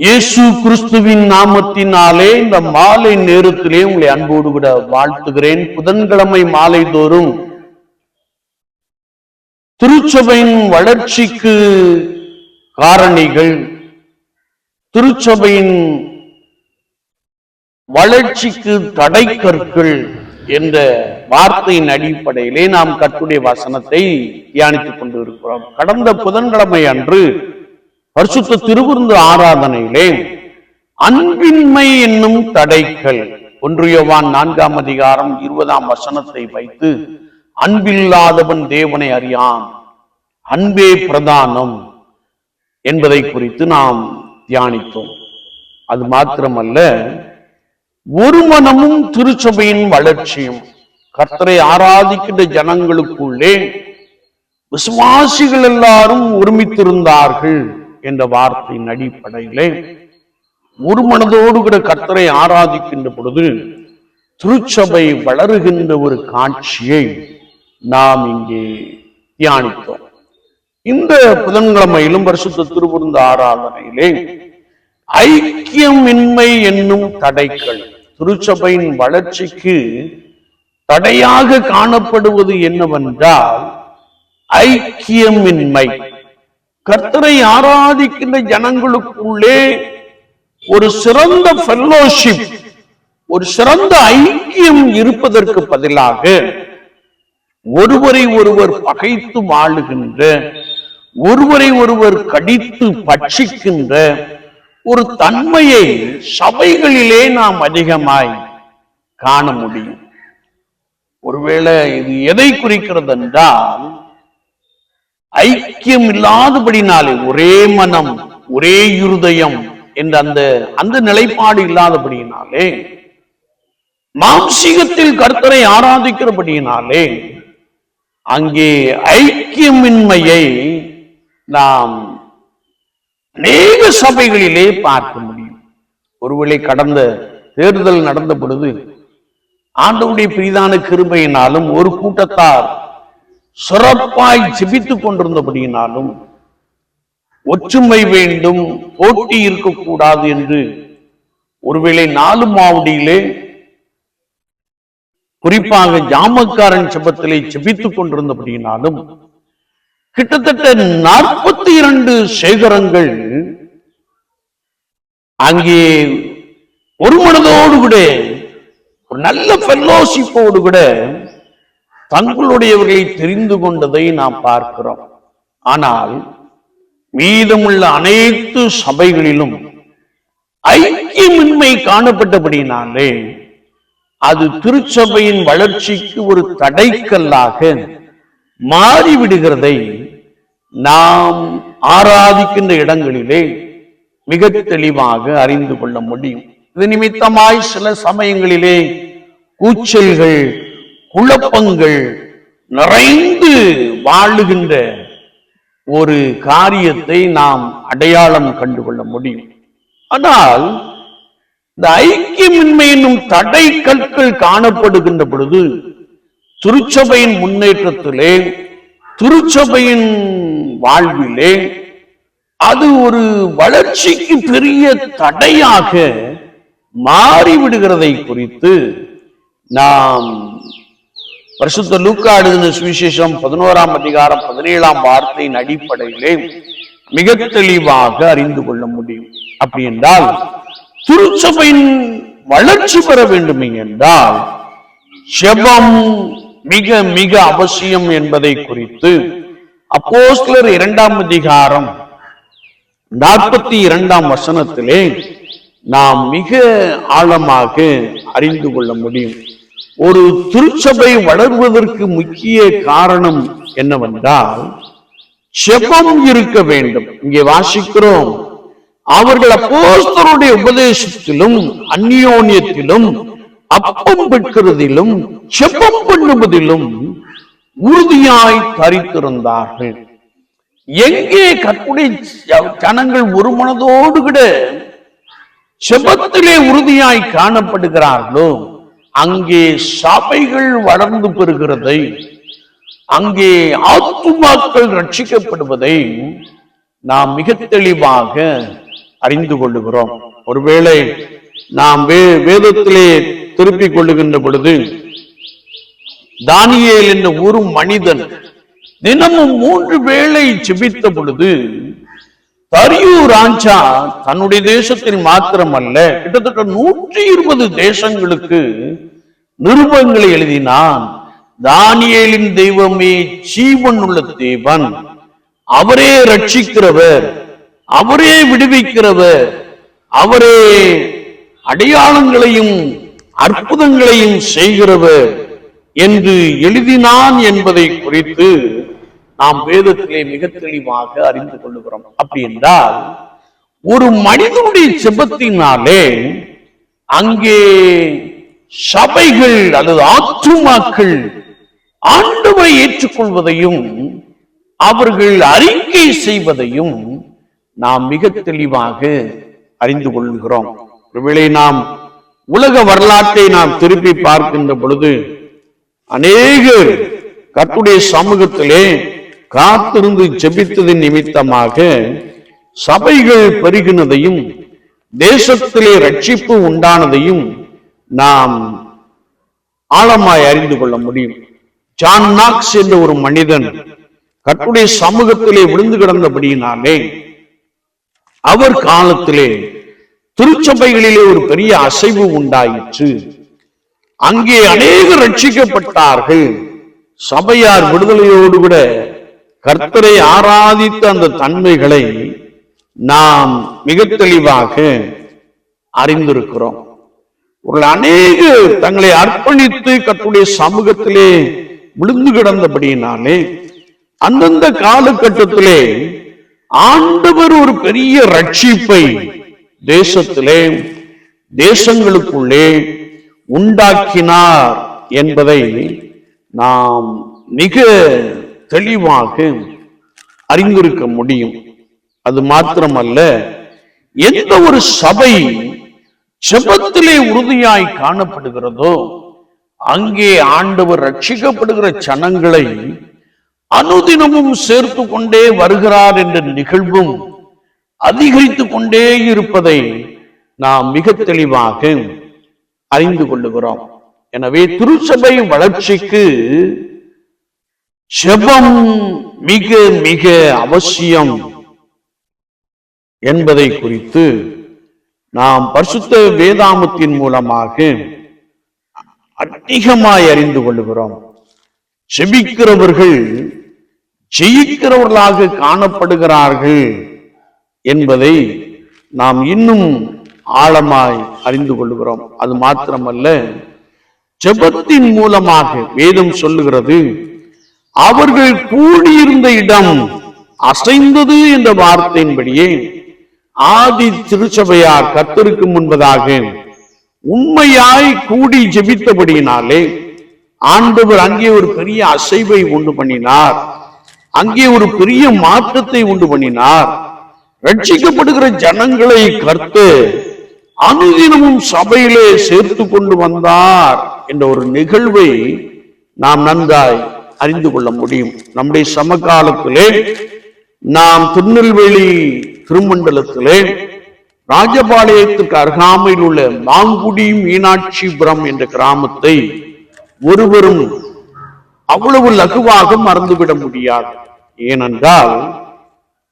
இயேசு கிறிஸ்துவின் நாமத்தினாலே இந்த மாலை நேரத்திலே உங்களை அன்போடு கூட வாழ்த்துகிறேன். புதன்கிழமை மாலை தோறும் திருச்சபையின் வளர்ச்சிக்கு காரணிகள், திருச்சபையின் வளர்ச்சிக்கு தடைக்கற்கள் என்ற வார்த்தையின் அடிப்படையிலே நாம் கர்த்தருடைய வசனத்தை தியானித்துக் கொண்டு இருக்கிறோம். கடந்த புதன்கிழமை அன்று பரிசுத்த திருவிருந்து ஆராதனையிலே அன்பின்மை என்னும் தடைகள் 1 யோவான் 4ஆம் அதிகாரம் 20ஆம் வசனத்தை வைத்து அன்பில்லாதவன் தேவனை அறியான், அன்பே பிரதானம் என்பதை குறித்து நாம் தியானித்தோம். அது மாத்திரமல்ல, ஒரு மனமும் திருச்சபையின் வளர்ச்சியும், கர்த்தரை ஆராதிக்கின்ற ஜனங்களுக்குள்ளே விசுவாசிகள் எல்லாரும் ஒருமித்திருந்தார்கள் என்ற வார்த்தையின் அடிப்படையிலே ஒரு மனதோடு கூட கர்த்தரை ஆராதிக்கின்ற பொழுது திருச்சபை வளருகின்ற ஒரு காட்சியை நாம் இங்கே தியானித்தோம். இந்த புதன்கிழமையிலும் பரிசுத்த திருவிருந்து ஆராதனையிலே ஐக்கியமின்மை என்னும் தடைகள், திருச்சபையின் வளர்ச்சிக்கு தடையாக காணப்படுவது என்னவென்றால் ஐக்கியமின்மை. கர்த்தரை ஆராதிக்கின்ற ஜனங்களுக்குள்ளே ஒரு சிறந்த ஃபெல்லோஷிப், ஒரு சிறந்த ஐக்கியம் இருப்பதற்கு பதிலாக ஒருவரை ஒருவர் பகைத்து வாழுகின்ற, ஒருவரை ஒருவர் கடித்து பட்சிக்கின்ற ஒரு தன்மையை சபைகளிலே நாம் அதிகமாய் காண முடியும். ஒருவேளை இது எதை குறிக்கிறது என்றால், ஐக்கியம் இல்லாதபடினாலே, ஒரே மனம் ஒரே இருதயம் என்ற அந்த நிலைப்பாடு இல்லாதபடியினாலே, மாம்சீகத்தில் கர்த்தரை ஆராதிக்கிறபடியினாலே அங்கே ஐக்கியமின்மையை நாம் அநேக சபைகளிலே பார்க்க முடியும். ஒருவேளை கடந்த தேர்தல் நடந்த பொழுது ஆண்டவருடைய பிரிதான கிருபையினாலும் ஒரு கூட்டத்தார் சிறப்பாய் ஜெபித்துக் கொண்டிருந்தபடியினாலும் ஒற்றுமை வேண்டும், போட்டி இருக்கக்கூடாது என்று ஒருவேளை 4 மாவடியிலே குறிப்பாக ஜாமக்காரன் ஜெபத்திலே ஜெபித்துக் கொண்டிருந்தபடியினாலும் கிட்டத்தட்ட 42 சேகரங்கள் அங்கே ஒரு மனதோடு கூட ஒரு நல்ல ஃபெல்லோஷிப்போடு கூட தங்களுடையவர்களை தெரிந்து கொண்டதை நாம் பார்க்கிறோம். ஆனால் மீதமுள்ள அனைத்து சபைகளிலும் ஐக்கியமின்மை காணப்பட்டபடினாலே அது திருச்சபையின் வளர்ச்சிக்கு ஒரு தடைக்கல்லாக மாறிவிடுகிறதை நாம் ஆராதிக்கின்ற இடங்களிலே மிக தெளிவாக அறிந்து கொள்ள முடியும். இது நிமித்தமாய் சில சமயங்களிலே கூச்சல்கள், குழப்பங்கள் நிறைந்து வாழுகின்ற ஒரு காரியத்தை நாம் அடையாளம் கண்டுகொள்ள முடியும். ஆனால் இந்த ஐக்கியமின்மை என்னும் தடை கற்கள் காணப்படுகின்ற பொழுது திருச்சபையின் முன்னேற்றத்திலே, திருச்சபையின் வாழ்விலே அது ஒரு வளர்ச்சிக்கு பெரிய தடையாக மாறிவிடுகிறதை குறித்து நாம் பரிசுத்த லூக்கா எழுதின சுவிசேஷம் 11ஆம் அதிகாரம் 17ஆம் வார்த்தையின் அடிப்படையிலே மிக தெளிவாக அறிந்து கொள்ள முடியும். அப்படி என்றால் திருச்சபையின் வளர்ச்சி பெற வேண்டும் என்றால் ஜெபம் மிக மிக அவசியம் என்பதை குறித்து அப்போஸ்தலர் 2ஆம் அதிகாரம் 42ஆம் வசனத்திலே நாம் மிக ஆழமாக அறிந்து கொள்ள முடியும். ஒரு திருச்சபை வளர்வதற்கு முக்கிய காரணம் என்னவென்றால் ஜெபம் இருக்க வேண்டும். இங்கே வாசிக்கிறோம், அவர்கள் அப்போஸ்தலருடைய உபதேசத்திலும் அந்நியோன்யத்திலும் அப்பம் பெற்கிறதிலும் ஜெபம் பண்ணுவதிலும் உறுதியாய் தரித்திருந்தார்கள். எங்கே கர்த்தருடைய ஜனங்கள் ஒரு மனதோடு கூட ஜெபத்திலே உறுதியாய் காணப்படுகிறார்களோ அங்கே சபைகள் வளர்ந்து பெறுகிறதை, அங்கே ஆத்துமாக்கள் ரட்சிக்கப்படுவதை நாம் மிக தெளிவாக அறிந்து கொள்ளுகிறோம். ஒருவேளை நாம் வேதத்திலே திருப்பிக் கொள்ளுகின்ற பொழுது தானியேல் என்ற ஒரு மனிதன் தினமும் 3 வேளை ஜெபித்த பொழுது தரியு ராஜா தன்னுடைய தேசத்தில் மாத்திரமல்ல கிட்டத்தட்ட 120 தேசங்களுக்கு நிருபங்களை எழுதினான். தானியேலின் தெய்வமே ஜீவன் உள்ள தேவன், அவரே ரட்சிக்கிறவர், அவரே விடுவிக்கிறவர், அவரே அடையாளங்களையும் அற்புதங்களையும் செய்கிறவர் என்று எழுதினான் என்பதை குறித்து நாம் வேதத்திலே மிக தெளிவாக அறிந்து கொள்ளுகிறோம். அப்படி என்றால் ஒரு மனிதனுடைய ஜெபத்தினாலே அங்கே சபைகள் அல்லது ஆத்துமாக்கள் ஆண்டவரை ஏற்றுக்கொள்வதையும் அவர்கள் அறிக்கை செய்வதையும் நாம் மிக தெளிவாக அறிந்து கொள்கிறோம். ஒருவேளை நாம் உலக வரலாற்றை நாம் திருப்பி பார்க்கின்ற பொழுது அநேகர் கர்த்தருடைய சமூகத்திலே காத்திருந்து ஜெபித்ததின் நிமித்தமாக சபைகள் பெருகினதையும் தேசத்திலே ரட்சிப்பு உண்டானதையும் நாம் ஆழமாய் அறிந்து கொள்ள முடியும். ஜான் நாக்ஸ் என்ற ஒரு மனிதன் கர்த்தருடைய சமூகத்திலே விழுந்து கிடந்தபடியினாலே அவர் காலத்திலே திருச்சபைகளிலே ஒரு பெரிய அசைவு உண்டாயிற்று. அங்கே அநேகர் ரட்சிக்கப்பட்டார்கள். சபையார் விடுதலையோடு கூட கர்த்தரை ஆராதித்த அந்த தன்மைகளை நாம் மிக தெளிவாக அறிந்திருக்கிறோம். ஒரு அநேக தங்களை அர்ப்பணித்து கர்த்தருடைய சமூகத்திலே விழுந்து கிடந்தபடியினாலே அந்தந்த காலகட்டத்திலே ஆண்டவர் ஒரு பெரிய ரட்சிப்பை தேசத்திலே தேசங்களுக்குள்ளே உண்டாக்கினார் என்பதை நாம் மிக தெளிவாக அறிந்திருக்க முடியும். அது மாத்திரமல்ல, எந்த ஒரு சபை ஜெபத்திலே உறுதியாய் காணப்படுகிறதோ அங்கே ஆண்டவர் ரட்சிக்கப்படுகிற ஜனங்களை அனுதினமும் சேர்த்து கொண்டே வருகிறார் என்ற நிகழ்வும் அதிகரித்துக் கொண்டே இருப்பதை நாம் மிக தெளிவாக அறிந்து கொள்ளுகிறோம். எனவே திருச்சபை வளர்ச்சிக்கு ஜெபம் மிக மிக அவசியம் என்பதை குறித்து நாம் பரிசுத்த வேதாமத்தின் மூலமாக அதிகமாய் அறிந்து கொள்ளுகிறோம். ஜெபிக்கிறவர்கள் ஜெயிக்கிறவர்களாக காணப்படுகிறார்கள் என்பதை நாம் இன்னும் ஆழமாய் அறிந்து கொள்ளுகிறோம். அது மாத்திரமல்ல, ஜெபத்தின் மூலமாக வேதம் சொல்லுகிறது, அவர்கள் கூடியிருந்த இடம் அசைந்தது என்ற வார்த்தையின்படியே ஆதி திருச்சபையார் கர்த்தருக்கு முன்பதாக உண்மையாய் கூடி ஜெபித்தபடியினாலே ஆண்டவர் அங்கே ஒரு பெரிய அசைவை உண்டு பண்ணினார். அங்கே ஒரு பெரிய மாற்றத்தை உண்டு பண்ணினார். ரட்சிக்கப்படுகிற ஜனங்களை கர்த்தர் அனுதினமும் சபையிலே சேர்த்து கொண்டு வந்தார் என்ற ஒரு நிகழ்வை நாம் நன்றாய் அறிந்து கொள்ள முடியும். நம்முடைய சமகாலத்திலே நாம் திருநெல்வேலி திருமண்டலத்திலே ராஜபாளையத்துக்கு அருகாமையில் உள்ள மாங்குடி மீனாட்சிபுரம் என்ற கிராமத்தை ஒருவரும் அவ்வளவு லகுவாக மறந்துவிட முடியாது. ஏனென்றால்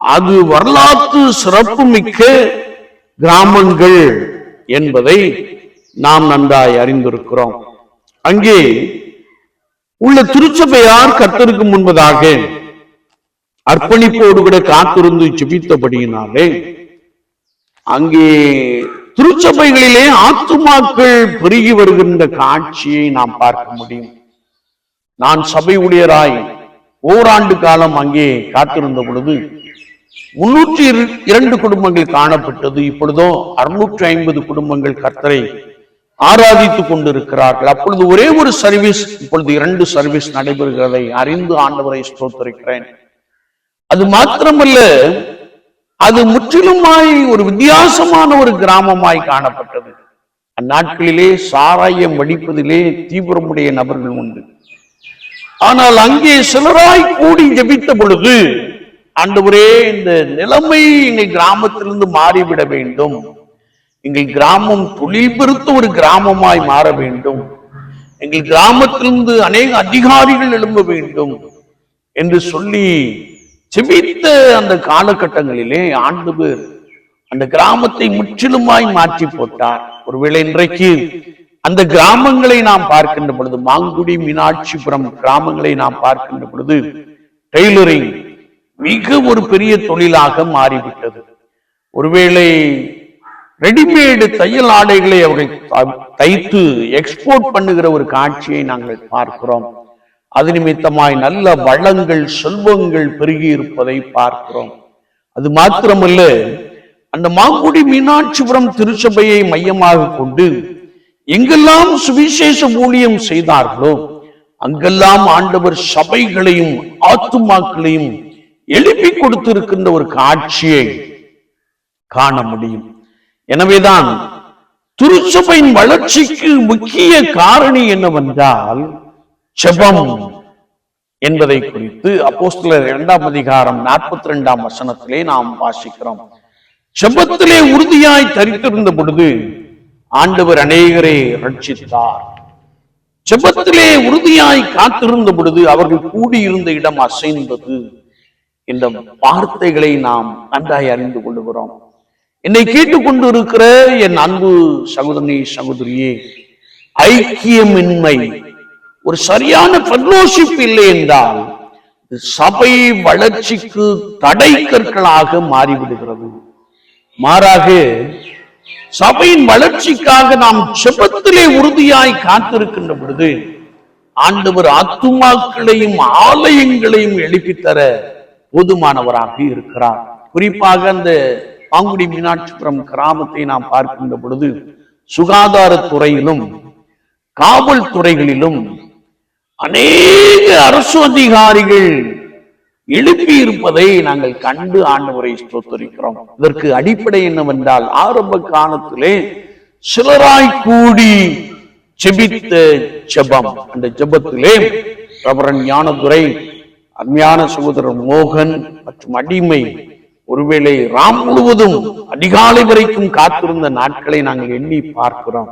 அது வரலாற்று சிறப்பு மிக்க கிராமங்கள் என்பதை நாம் நன்றாய் அறிந்திருக்கிறோம். அங்கே உள்ள திருச்சபையார் கர்த்தருக்கு முன்பதாக அர்ப்பணிப்போடு கூட காத்திருந்து ஜெபித்தபடியினாலே அங்கே திருச்சபைகளிலே ஆத்துமாக்கள் பெருகி வருகின்ற காட்சியை நாம் பார்க்க முடியும். நான் சபை ஊழியராய் ஓராண்டு காலம் அங்கே காத்திருந்த பொழுது 302 குடும்பங்கள் காணப்பட்டது. இப்பொழுதோ 650 குடும்பங்கள் கர்த்தரை ஆராதித்துக் கொண்டிருக்கிறார்கள். அப்பொழுது ஒரே ஒரு சர்வீஸ், இப்பொழுது 2 சர்வீஸ் நடைபெறுகிறதை அறிந்து ஆண்டவரை ஸ்தோத்திரிக்கிறேன். அது மாத்திரமல்ல, அது முற்றிலுமாய் ஒரு வித்தியாசமான ஒரு கிராமமாய் காணப்பட்டது. அந்நாட்களிலே சாராயம் வடிப்பதிலே தீவிரமுடைய நபர்கள் உண்டு. ஆனால் அங்கே சிலராய் கூடி ஜெபித்த பொழுது ஆண்டவரே, இந்த நிலைமை எங்கள் கிராமத்திலிருந்து மாறிவிட வேண்டும். எங்கள் கிராமம் தொழில் பெருத்த ஒரு கிராமமாய் மாற வேண்டும். எங்கள் கிராமத்திலிருந்து அநேக அதிகாரிகள் எழும்ப வேண்டும் என்று சொல்லி செபித்த அந்த காலகட்டங்களிலே ஆண்டவர் அந்த கிராமத்தை முற்றிலுமாய் மாற்றி போட்டார். ஒருவேளை இன்றைக்கு அந்த கிராமங்களை நாம் பார்க்கின்ற பொழுது, மாங்குடி, மீனாட்சிபுரம் கிராமங்களை நாம் பார்க்கின்ற பொழுது, டெய்லரிங் மிக ஒரு பெரிய தொழிலாக மாறிவிட்டது. ஒருவேளை ரெடிமேடு தையல் ஆடைகளை அவர்கள் தைத்து எக்ஸ்போர்ட் பண்ணுகிற ஒரு காட்சியை நாங்கள் பார்க்கிறோம். அது நிமித்தமாய் நல்ல வளங்கள், செல்வங்கள் பெருகி இருப்பதை பார்க்கிறோம். அது மாத்திரமல்ல, அந்த மாங்குடி மீனாட்சிபுரம் திருச்சபையை மையமாக கொண்டு எங்கெல்லாம் சுவிசேஷ ஊழியம் செய்தார்களோ அங்கெல்லாம் ஆண்டவர் சபைகளையும் ஆத்துமாக்களையும் எழுப்பி கொடுத்திருக்கின்ற ஒரு காட்சியை காண முடியும். எனவேதான் திருச்சபையின் வளர்ச்சிக்கு முக்கிய காரணி என்னவென்றால் ஜெபம் என்பதை குறித்து அப்போஸ்தலர் 2ஆம் அதிகாரம் 42ஆம் வசனத்திலே நாம் வாசிக்கிறோம். ஜெபத்திலே உறுதியாய் தரித்திருந்த பொழுது ஆண்டவர் அநேகரை ரட்சித்தார். ஜெபத்திலே உறுதியாய் காத்திருந்த பொழுது அவர்கள் கூடியிருந்த இடம் அசைந்தது. இந்த வார்த்தைகளை நாம் நன்றாய் அறிந்து கொள்ளுகிறோம். என்னை கேட்டுக்கொண்டு இருக்கிற என் அன்பு சகோதரனே, சகோதரியே, ஐக்கியமின்மை, ஒரு சரியான ஃபெல்லோஷிப் இல்லை என்றால் சபை வளர்ச்சிக்கு தடை கற்களாக மாறிவிடுகிறது. மாறாக சபையின் வளர்ச்சிக்காக நாம் ஜெபத்திலே உறுதியாய் காத்திருக்கின்ற பொழுது ஆண்டவர் ஆத்துமாக்களையும் ஆலயங்களையும் எழுப்பித்தர போதுமானவராக இருக்கிறார். குறிப்பாக அந்த மாங்குடி மீனாட்சிபுரம் கிராமத்தை நாம் பார்க்கின்ற பொழுது சுகாதாரத்துறையிலும் காவல்துறைகளிலும் அநேக அரசு அதிகாரிகள் எழுப்பி இருப்பதை நாங்கள் கண்டு ஆண்டவரை ஸ்தோத்திரிக்கிறோம். இதற்கு அடிப்படை என்னவென்றால், ஆரம்ப காலத்திலே சிலராய் கூடி ஜெபித்த ஜெபம். அந்த ஜெபத்திலே ரெவரண்ட் ஞானதுரை, அருமையான சகோதரர் மோகன் மற்றும் அடிமை ஒருவேளை ராம் முழுவதும் அதிகாலை வரைக்கும் காத்திருந்த நாட்களை நாங்கள் எண்ணி பார்க்கிறோம்.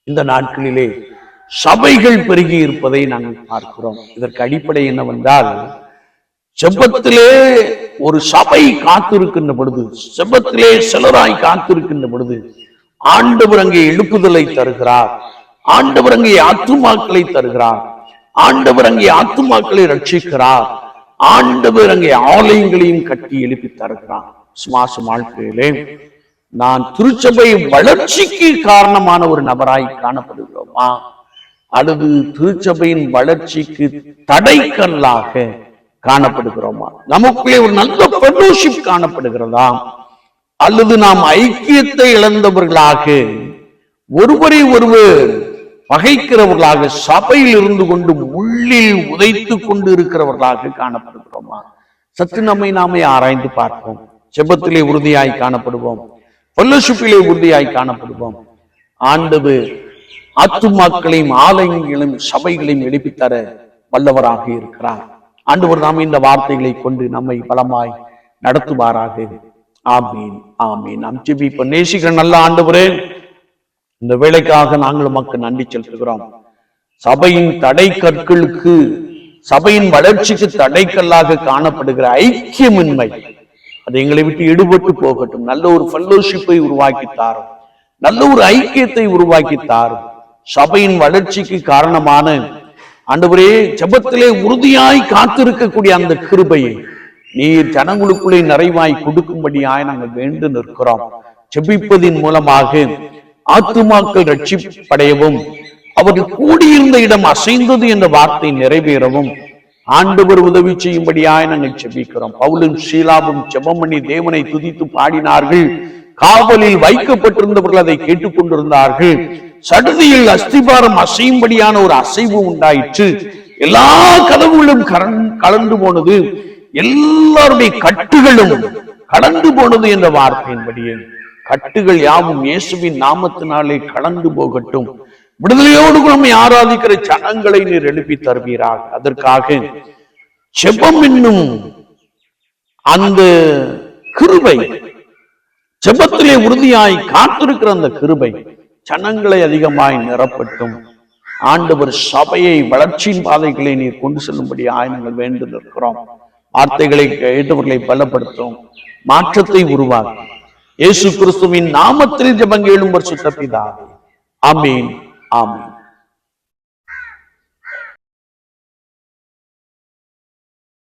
இந்த நாட்களிலே சபைகள் பெருகி இருப்பதை நாங்கள் பார்க்கிறோம். இதற்கு அடிப்படை என்னவென்றால், ஜெபத்திலே ஒரு சபை காத்திருக்கின்ற பொழுது, ஜெபத்திலே சிலராய் காத்திருக்கின்ற பொழுது ஆண்டவர் அங்கே எழுப்புதலை தருகிறார். ஆண்டவர் அங்கே ஆத்துமாக்களை தருகிறார். ஆண்டவர் அங்கே ஆத்துமாக்களை ரட்சிக்கிறார். ஆண்டவர் அங்கே ஆலயங்களையும் கட்டி எழுப்பி தருகிறார். சுவாச வாழ்க்கையிலே நான் திருச்சபை வளர்ச்சிக்கு காரணமான ஒரு நபராய் காணப்படுகிறோமா, அல்லது திருச்சபையின் வளர்ச்சிக்கு தடைக்கல்லாக காணப்படுகிறோமா? நமக்குள்ளே ஒரு நல்ல ஃபெல்லோஷிப் காணப்படுகிறதா, அல்லது நாம் ஐக்கியத்தை இழந்தவர்களாக, ஒருவரை ஒருவர் பகைக்கிறவர்களாக, சபையில் இருந்து கொண்டு உள்ளில் உதைத்து கொண்டு இருக்கிறவர்களாக காணப்படுகிறோமா? சற்று நம்மை நாமே ஆராய்ந்து பார்ப்போம். ஜெபத்திலே உறுதியாய் காணப்படுவோம், ஃபெல்லோஷிப்பிலே உறுதியாய் காணப்படுவோம். ஆண்டவர் ஆத்துமாக்களையும் ஆலயங்களையும் சபைகளையும் எழுப்பித்தர வல்லவராக இருக்கிறார். ஆண்டவர் நாம் இந்த வார்த்தைகளை கொண்டு நம்மை பலமாய் நடத்துவாராக. ஆமீன், ஆமீன். நாம் ஜெபிப்போம். நேசிக்கிற நல்ல ஆண்டவரே, இந்த வேலைக்காக நாங்கள் உமக்கு நன்றி செலுத்துகிறோம். சபையின் தடை கற்களுக்கு, சபையின் வளர்ச்சிக்கு தடைக்கல்லாக காணப்படுகிற ஐக்கியமின்மை, அது எங்களை விட்டு எடுபட்டு போகட்டும். நல்ல ஒரு ஃபெல்லோஷிப்பை உருவாக்கித்தாரும், நல்ல ஒரு ஐக்கியத்தை உருவாக்கித்தாரும். சபையின் வளர்ச்சிக்கு காரணமான ஆண்டவரே, ஜெபத்திலே உறுதியாய் காத்திருக்கக்கூடிய அந்த கிருபையை நீர் ஜனங்களுக்குள்ளே நிறைவாய் கொடுக்கும்படியாய் நாங்கள் வேண்டு நிற்கிறோம். ஜெபிப்பதின் மூலமாக ஆத்துமாக்கள் ரட்சிப்படையவும், அவர்கள் கூடியிருந்த இடம் அசைந்தது என்ற வார்த்தை நிறைவேறவும் ஆண்டவர் உதவி செய்யும்படியாய் நாங்கள் ஜெபிக்கிறோம். பவுலும் சீலாவும் ஜெபம் பண்ணி தேவனை துதித்து பாடினார்கள். காவலில் வைக்கப்பட்டிருந்தவர்கள் அதை கேட்டுக்கொண்டிருந்தார்கள். சடுதியில் அஸ்திபாரம் அசையும்படியான ஒரு அசைவு உண்டாயிற்று. எல்லா கதவுகளும் கலந்து போனது, எல்லாருடைய கட்டுகளும் கடந்து போனது என்ற வார்த்தையின்படியே கட்டுகள் யாவும் இயேசுவின் நாமத்தினாலே கடந்து போகட்டும். விடுதலையோடு நம்மை ஆராதிக்கிற ஜனங்களை நீர் எழுப்பி தருவீராக. அதற்காக ஜெபம் என்னும் அந்த கிருபை, ஜெபத்திலே உறுதியாய் காத்திருக்கிற அந்த கிருபை ஜனங்களை அதிகமாய் நிரப்பட்டும். ஆண்டவர் சபையை வளர்ச்சியின் பாதைகளை நீர் கொண்டு செல்லும்படி நாங்கள் வேண்டு நிற்கிறோம். வார்த்தைகளை கேட்டவர்களை பலப்படுத்தும், மாற்றத்தை உருவாக்கும். இயேசு கிறிஸ்துவின் நாமத்தில் ஜெபம் கேளும் பரிசுத்த பிதாவே. ஆமென், ஆமென்.